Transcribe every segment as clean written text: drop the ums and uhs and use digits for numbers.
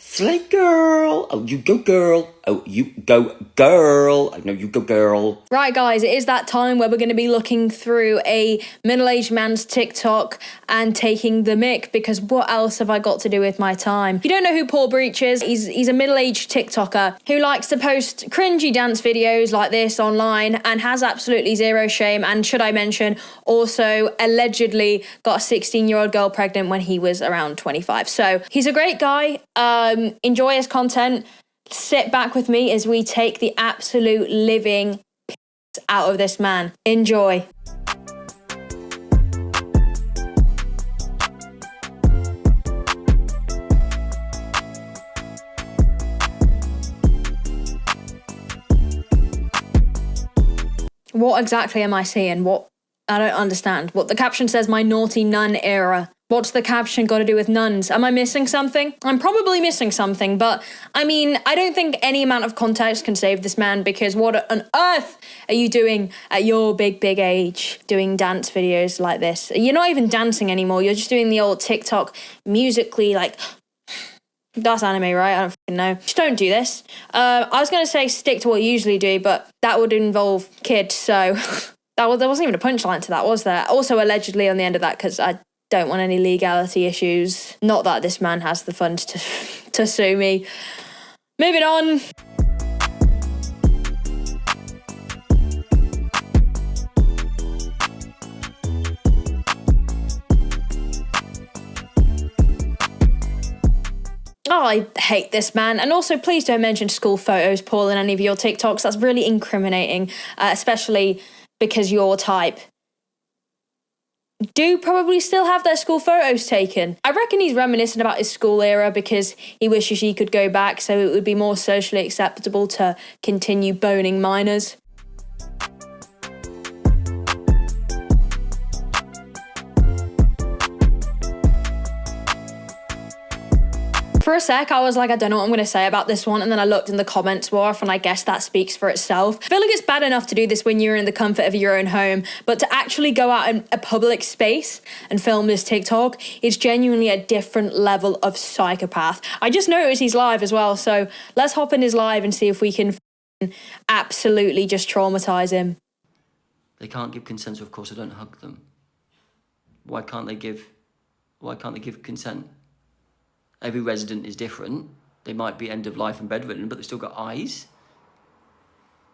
Slay girl. Oh, you go girl. Oh, you go girl. I know you go girl. Right, guys, it is that time where we're going to be looking through a middle-aged man's TikTok and taking the mick, because what else have I got to do with my time? If you don't know who Paul Breach is, he's a middle-aged TikToker who likes to post cringy dance videos like this online and has absolutely zero shame, and should I mention, also allegedly got a 16-year-old girl pregnant when he was around 25. So he's a great guy. Enjoy his content. Sit back with me as we take the absolute living piss out of this man. Enjoy. What exactly am I seeing? What? I don't understand. What the caption says, my naughty nun era. What's the caption got to do with nuns? Am I missing something? I'm probably missing something, but I mean, I don't think any amount of context can save this man, because what on earth are you doing at your big age doing dance videos like this? You're not even dancing anymore. You're just doing the old TikTok Musically, like, that's anime, right? I don't fucking know. Just don't do this. I was going to say stick to what you usually do, but that would involve kids, so there wasn't even a punchline to that, was there? Also allegedly on the end of that, because I don't want any legality issues. Not that this man has the funds to sue me. Moving on. Oh, I hate this man. And also, please don't mention school photos, Paul, in any of your TikToks. That's really incriminating, especially because your type do probably still have their school photos taken. I reckon he's reminiscent about his school era because he wishes he could go back so it would be more socially acceptable to continue boning minors. For a sec, I was like, I don't know what I'm going to say about this one. And then I looked in the comments more often, and I guess that speaks for itself. I feel like it's bad enough to do this when you're in the comfort of your own home, but to actually go out in a public space and film this TikTok is genuinely a different level of psychopath. I just noticed he's live as well, so let's hop in his live and see if we can absolutely just traumatize him. They can't give consent, so of course I don't hug them. Why can't they give consent? Every resident is different. They might be end of life and bedridden, but they've still got eyes.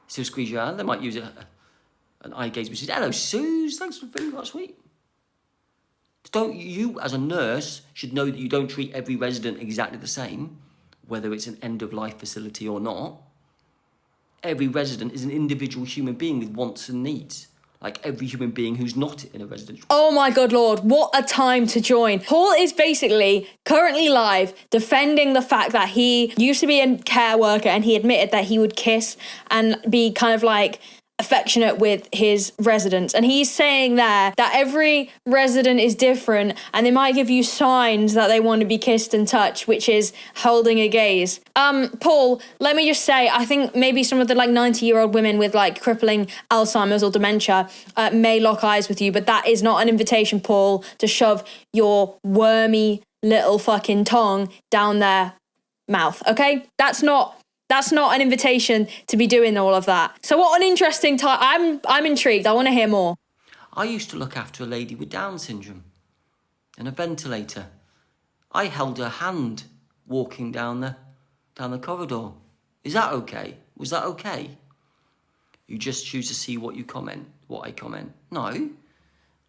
Still squeeze your hand. They might use an eye gaze which says, "Hello, Suze, thanks for the food, that's sweet." You, as a nurse, should know that you don't treat every resident exactly the same, whether it's an end-of-life facility or not. Every resident is an individual human being with wants and needs, like every human being who's not in a residential. Oh my good lord, what a time to join. Paul is basically currently live defending the fact that he used to be a care worker and he admitted that he would kiss and be kind of like affectionate with his residents. And he's saying there that every resident is different and they might give you signs that they want to be kissed and touched, which is holding a gaze. Paul, let me just say, I think maybe some of the like 90-year-old women with like crippling Alzheimer's or dementia may lock eyes with you, but that is not an invitation, Paul, to shove your wormy little fucking tongue down their mouth, okay? That's not an invitation to be doing all of that. So what an interesting time. I'm intrigued. I want to hear more. I used to look after a lady with Down syndrome and a ventilator. I held her hand walking down the corridor. Is that okay? Was that okay? You just choose to see what I comment. No.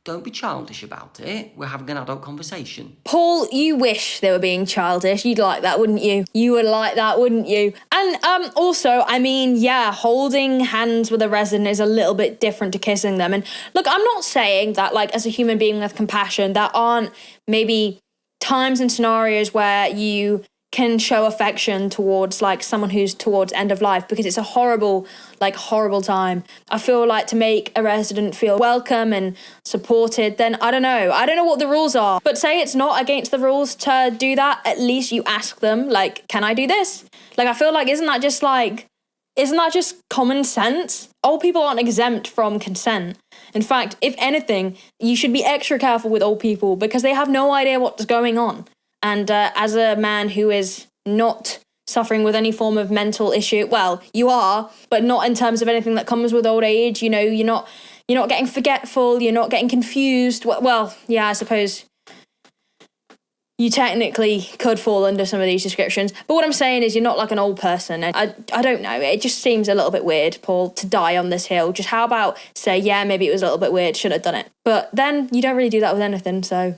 Don't be childish about it. We're having an adult conversation. Paul, you wish they were being childish. You'd like that, wouldn't you? You would like that, wouldn't you? And also, I mean, yeah, holding hands with a resident is a little bit different to kissing them. And look, I'm not saying that, like, as a human being with compassion, there aren't maybe times and scenarios where you can show affection towards like someone who's towards end of life, because it's a horrible time. I feel like to make a resident feel welcome and supported, then I don't know what the rules are, but say it's not against the rules to do that, at least you ask them, like, can I do this? Like, I feel like isn't that just common sense? Old people aren't exempt from consent. In fact, if anything, you should be extra careful with old people because they have no idea what's going on. And as a man who is not suffering with any form of mental issue. Well, you are, but not in terms of anything that comes with old age. You know, you're not getting forgetful, you're not getting confused. Well, yeah, I suppose you technically could fall under some of these descriptions. But what I'm saying is you're not like an old person. And I don't know. It just seems a little bit weird, Paul, to die on this hill. Just how about say, yeah, maybe it was a little bit weird, should have done it. But then you don't really do that with anything, so.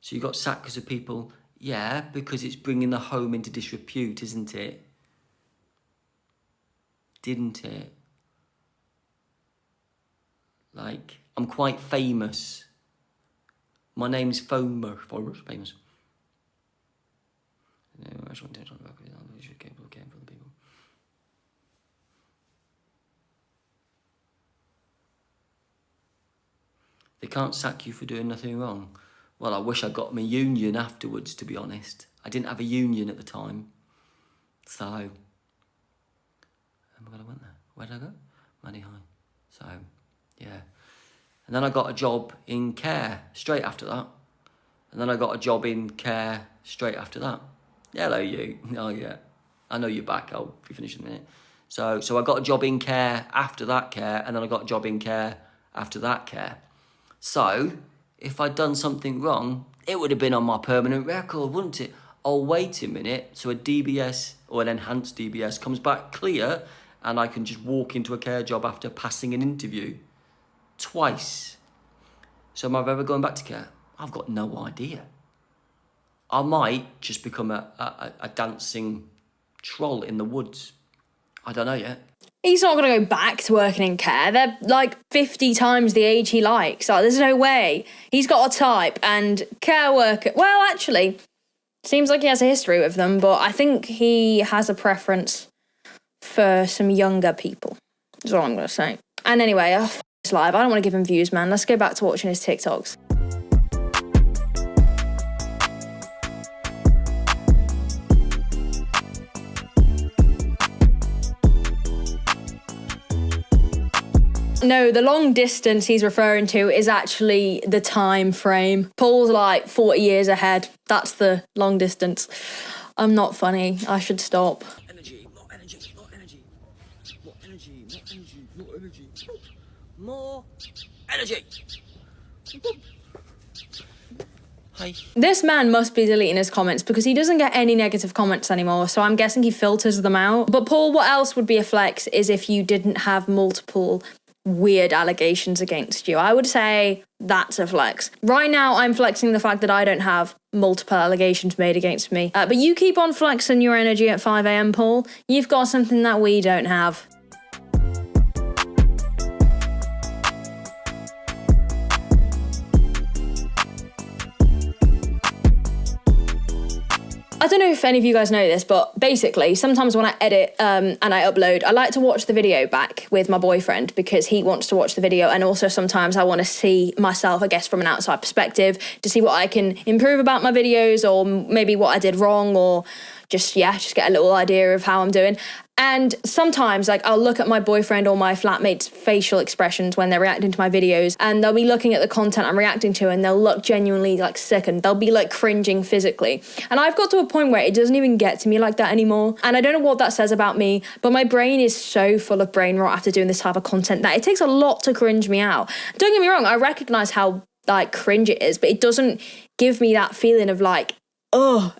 So you got sacked because of people? Yeah, because it's bringing the home into disrepute, isn't it? Didn't it? Like, I'm quite famous. My name's famous. They can't sack you for doing nothing wrong. Well, I wish I got my union afterwards, to be honest. I didn't have a union at the time. So, I'm glad I went there. Where did I go? Money High. So, yeah. And then I got a job in care straight after that. And then I got a job in care straight after that. Hello, you. Oh, yeah. I know you're back. I'll be finished in a minute. So I got a job in care after that care, and then I got a job in care after that care. So, if I'd done something wrong, it would have been on my permanent record, wouldn't it? Oh, wait a minute. So a DBS or an enhanced DBS comes back clear, and I can just walk into a care job after passing an interview. Twice. So am I ever going back to care? I've got no idea. I might just become a dancing troll in the woods. I don't know yet. He's not going to go back to working in care. They're like 50 times the age he likes. Like, there's no way. He's got a type, and care worker... Well, actually, seems like he has a history with them, but I think he has a preference for some younger people. That's all I'm going to say. And anyway, this live. I don't want to give him views, man. Let's go back to watching his TikToks. No, the long distance he's referring to is actually the time frame. Paul's like 40 years ahead. That's the long distance. I'm not funny. I should stop. Energy, more energy, more energy. More energy, more energy, more energy. More energy. Hi. This man must be deleting his comments because he doesn't get any negative comments anymore, so I'm guessing he filters them out. But Paul, what else would be a flex is if you didn't have multiple weird allegations against you. I would say that's a flex. Right now, I'm flexing the fact that I don't have multiple allegations made against me. But you keep on flexing your energy at 5 a.m, Paul. You've got something that we don't have. I don't know if any of you guys know this, but basically, sometimes when I edit and I upload, I like to watch the video back with my boyfriend because he wants to watch the video, and also sometimes I want to see myself, I guess, from an outside perspective to see what I can improve about my videos, or maybe what I did wrong, or just get a little idea of how I'm doing. And sometimes, like, I'll look at my boyfriend or my flatmate's facial expressions when they're reacting to my videos, and they'll be looking at the content I'm reacting to, and they'll look genuinely, like, sickened. They'll be, like, cringing physically. And I've got to a point where it doesn't even get to me like that anymore. And I don't know what that says about me, but my brain is so full of brain rot after doing this type of content that it takes a lot to cringe me out. Don't get me wrong, I recognise how, like, cringe it is, but it doesn't give me that feeling of, like,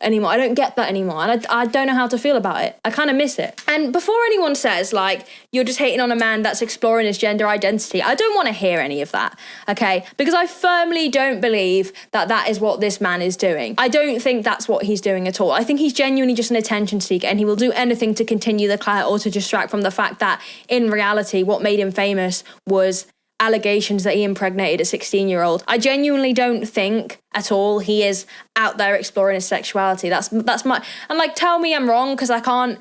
anymore. I don't get that anymore, and I don't know how to feel about it. I kind of miss it. And before anyone says, like, you're just hating on a man that's exploring his gender identity, I don't want to hear any of that, okay? Because I firmly don't believe that that is what this man is doing. I don't think that's what he's doing at all. I think he's genuinely just an attention seeker, and he will do anything to continue the clout or to distract from the fact that, in reality, what made him famous was allegations that he impregnated a 16-year-old. I genuinely don't think at all he is out there exploring his sexuality. That's my... And, like, tell me I'm wrong, because I can't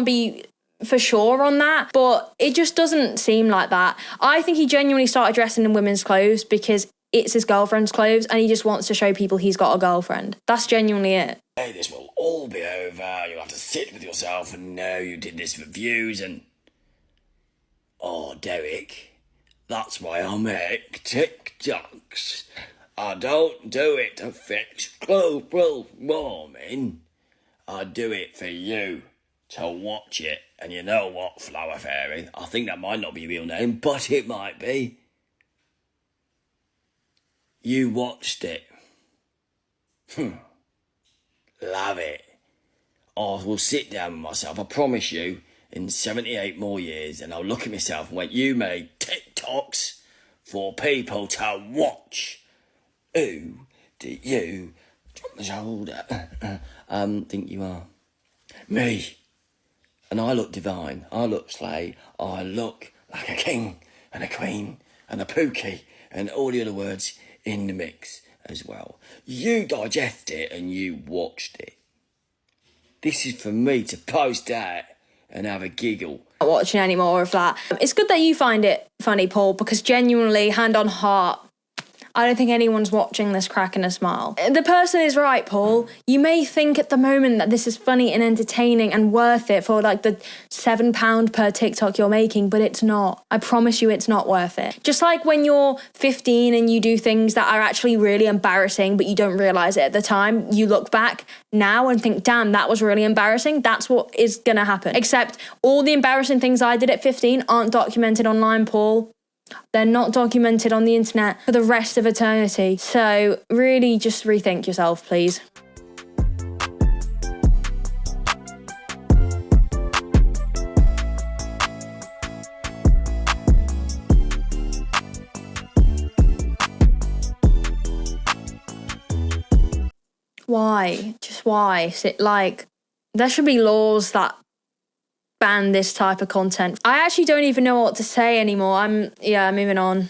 be for sure on that, but it just doesn't seem like that. I think he genuinely started dressing in women's clothes because it's his girlfriend's clothes, and he just wants to show people he's got a girlfriend. That's genuinely it. Hey, this will all be over. You'll have to sit with yourself and know you did this for views and... Oh, Derek... That's why I make TikToks. I don't do it to fix global warming. I do it for you to watch it. And you know what, Flower Fairy? I think that might not be your real name, but it might be. You watched it. Love it. I will sit down with myself, I promise you, in 78 more years, and I'll look at myself and went, you made TikToks for people to watch. Who do you, drop my shoulder, think you are? Me. And I look divine, I look slay, I look like a king and a queen and a pookie and all the other words in the mix as well. You digest it and you watched it. This is for me to post out and have a giggle. Not watching any more of that. It's good that you find it funny, Paul, because genuinely, hand on heart, I don't think anyone's watching this cracking a smile. The person is right, Paul. You may think at the moment that this is funny and entertaining and worth it for like the £7 per TikTok you're making, but it's not. I promise you it's not worth it. Just like when you're 15 and you do things that are actually really embarrassing, but you don't realise it at the time, you look back now and think, damn, that was really embarrassing. That's what is going to happen. Except all the embarrassing things I did at 15 aren't documented online, Paul. They're not documented on the internet for the rest of eternity. So really just rethink yourself, please. Why? Just why? There should be laws that ban this type of content. I actually don't even know what to say anymore. I'm moving on.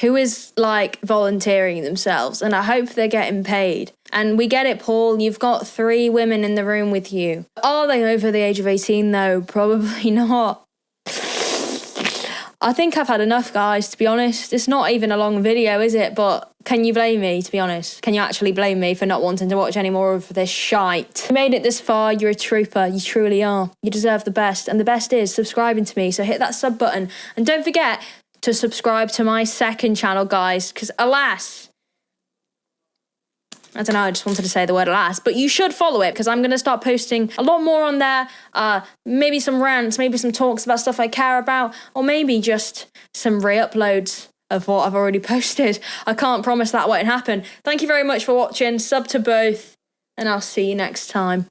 Who is volunteering themselves, and I hope they're getting paid. And we get it, Paul, you've got 3 women in the room with you. Are they over the age of 18 though? Probably not. I think I've had enough, guys, to be honest. It's not even a long video, is it? But can you blame me, to be honest? Can you actually blame me for not wanting to watch any more of this shite? You made it this far, you're a trooper. You truly are. You deserve the best. And the best is subscribing to me. So hit that sub button. And don't forget to subscribe to my second channel, guys, because alas, I don't know, I just wanted to say the word alas, but you should follow it because I'm going to start posting a lot more on there. Maybe some rants, maybe some talks about stuff I care about, or maybe just some re-uploads of what I've already posted. I can't promise that won't happen. Thank you very much for watching. Sub to both, and I'll see you next time.